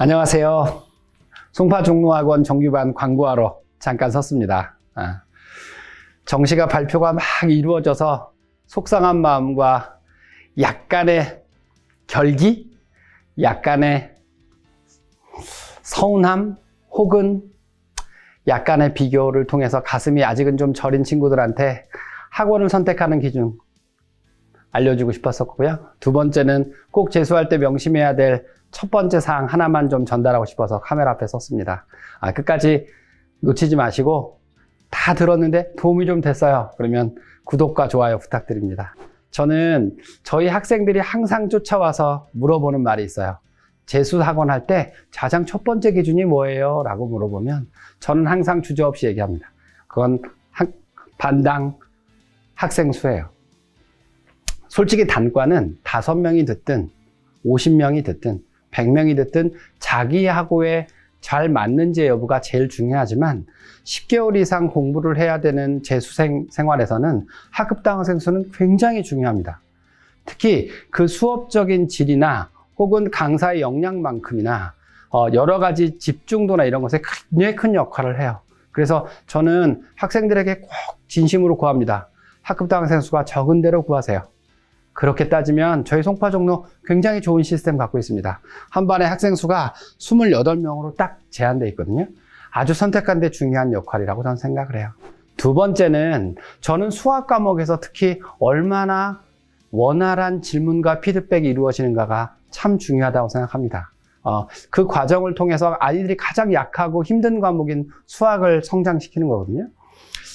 안녕하세요. 송파종로학원 정규반 광고하러 잠깐 섰습니다. 정시가 발표가 막 이루어져서 속상한 마음과 약간의 결기, 약간의 서운함 혹은 약간의 비교를 통해서 가슴이 아직은 좀 저린 친구들한테 학원을 선택하는 기준 알려주고 싶었었고요. 두 번째는 꼭 재수할 때 명심해야 될 첫 번째 사항 하나만 좀 전달하고 싶어서 카메라 앞에 섰습니다. 끝까지 놓치지 마시고 다 들었는데 도움이 좀 됐어요. 그러면 구독과 좋아요 부탁드립니다. 저는 저희 학생들이 항상 쫓아와서 물어보는 말이 있어요. 재수학원 할 때 가장 첫 번째 기준이 뭐예요? 라고 물어보면 저는 항상 주저없이 얘기합니다. 그건 반당 학생 수예요. 솔직히 단과는 5명이 듣든 50명이 듣든 100명이 듣든 자기하고에 잘 맞는지 여부가 제일 중요하지만 10개월 이상 공부를 해야 되는 재수생 생활에서는 학급당 학생 수는 굉장히 중요합니다. 특히 그 수업적인 질이나 혹은 강사의 역량만큼이나 여러 가지 집중도나 이런 것에 굉장히 큰 역할을 해요. 그래서 저는 학생들에게 꼭 진심으로 구합니다. 학급당 학생 수가 적은 대로 구하세요. 그렇게 따지면 저희 송파종로 굉장히 좋은 시스템 갖고 있습니다. 한 반에 학생 수가 28명으로 딱 제한되어 있거든요. 아주 선택하는 데 중요한 역할이라고 저는 생각을 해요. 두 번째는 저는 수학 과목에서 특히 얼마나 원활한 질문과 피드백이 이루어지는가가 참 중요하다고 생각합니다. 그 과정을 통해서 아이들이 가장 약하고 힘든 과목인 수학을 성장시키는 거거든요.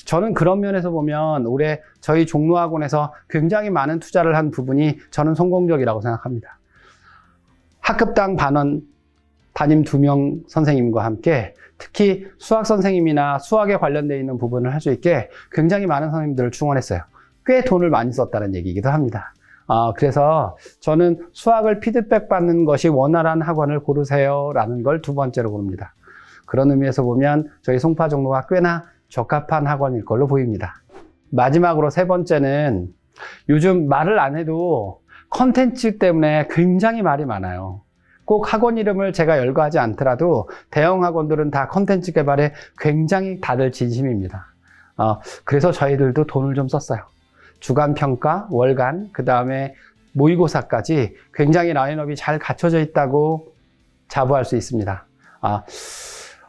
저는 그런 면에서 보면 올해 저희 종로학원에서 굉장히 많은 투자를 한 부분이 저는 성공적이라고 생각합니다. 학급당 반원 담임 2명 선생님과 함께 특히 수학 선생님이나 수학에 관련되어 있는 부분을 할 수 있게 굉장히 많은 선생님들을 충원했어요. 꽤 돈을 많이 썼다는 얘기이기도 합니다. 그래서 저는 수학을 피드백 받는 것이 원활한 학원을 고르세요 라는 걸 두 번째로 고릅니다. 그런 의미에서 보면 저희 송파종로가 꽤나 적합한 학원일 걸로 보입니다. 마지막으로 세 번째는 요즘 말을 안 해도 컨텐츠 때문에 굉장히 말이 많아요. 꼭 학원 이름을 제가 열거하지 않더라도 대형 학원들은 다 컨텐츠 개발에 굉장히 다들 진심입니다. 그래서 저희들도 돈을 좀 썼어요. 주간 평가, 월간, 그 다음에 모의고사까지 굉장히 라인업이 잘 갖춰져 있다고 자부할 수 있습니다.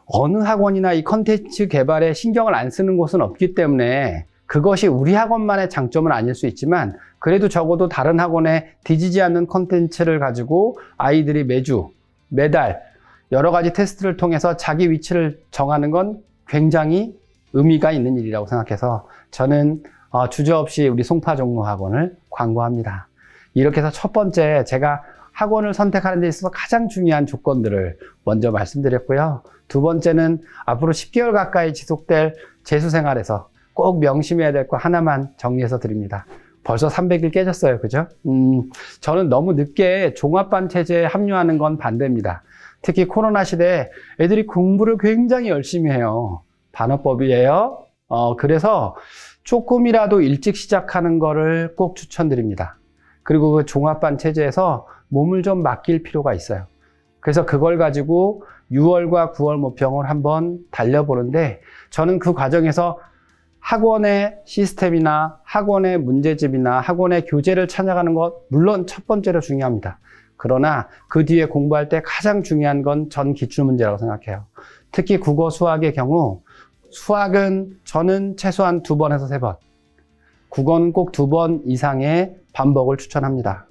어느 학원이나 이 컨텐츠 개발에 신경을 안 쓰는 곳은 없기 때문에 그것이 우리 학원만의 장점은 아닐 수 있지만 그래도 적어도 다른 학원에 뒤지지 않는 컨텐츠를 가지고 아이들이 매주, 매달 여러 가지 테스트를 통해서 자기 위치를 정하는 건 굉장히 의미가 있는 일이라고 생각해서 저는 주저없이 우리 송파종로학원을 광고합니다. 이렇게 해서 첫 번째 제가 학원을 선택하는 데 있어서 가장 중요한 조건들을 먼저 말씀드렸고요. 두 번째는 앞으로 10개월 가까이 지속될 재수생활에서 꼭 명심해야 될 거 하나만 정리해서 드립니다. 벌써 300일 깨졌어요. 그죠? 저는 너무 늦게 종합반 체제에 합류하는 건 반대입니다. 특히 코로나 시대에 애들이 공부를 굉장히 열심히 해요. 반어법이에요. 그래서 조금이라도 일찍 시작하는 거를 꼭 추천드립니다. 그리고 그 종합반 체제에서 몸을 좀 맡길 필요가 있어요. 그래서 그걸 가지고 6월과 9월 모평을 한번 달려보는데 저는 그 과정에서 학원의 시스템이나 학원의 문제집이나 학원의 교재를 찾아가는 것 물론 첫 번째로 중요합니다. 그러나 그 뒤에 공부할 때 가장 중요한 건 전 기출문제라고 생각해요. 특히 국어 수학의 경우 수학은 저는 최소한 2번에서 3번, 국어는 꼭 2번 이상의 반복을 추천합니다.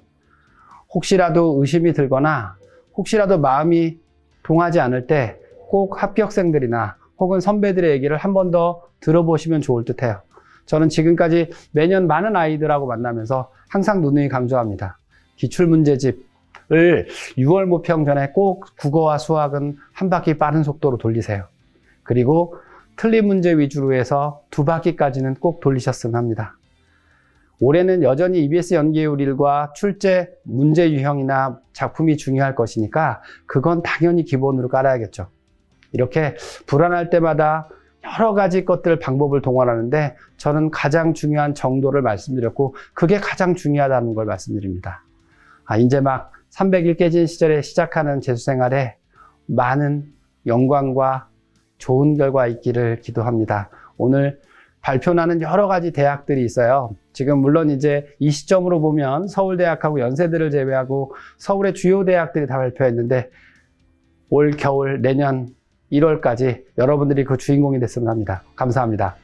혹시라도 의심이 들거나 혹시라도 마음이 동하지 않을 때 꼭 합격생들이나 혹은 선배들의 얘기를 한 번 더 들어보시면 좋을 듯해요. 저는 지금까지 매년 많은 아이들하고 만나면서 항상 누누이 강조합니다. 기출문제집을 6월 모평 전에 꼭 국어와 수학은 한 바퀴 빠른 속도로 돌리세요. 그리고 틀린 문제 위주로 해서 2바퀴까지는 꼭 돌리셨으면 합니다. 올해는 여전히 EBS 연계율 1과 출제 문제 유형이나 작품이 중요할 것이니까 그건 당연히 기본으로 깔아야겠죠. 이렇게 불안할 때마다 여러 가지 것들 방법을 동원하는데 저는 가장 중요한 정도를 말씀드렸고 그게 가장 중요하다는 걸 말씀드립니다. 이제 막 300일 깨진 시절에 시작하는 재수생활에 많은 영광과 좋은 결과 있기를 기도합니다. 오늘 발표나는 여러 가지 대학들이 있어요. 지금 물론 이제 이 시점으로 보면 서울대학하고 연세대를 제외하고 서울의 주요 대학들이 다 발표했는데 올 겨울 내년 1월까지 여러분들이 그 주인공이 됐으면 합니다. 감사합니다.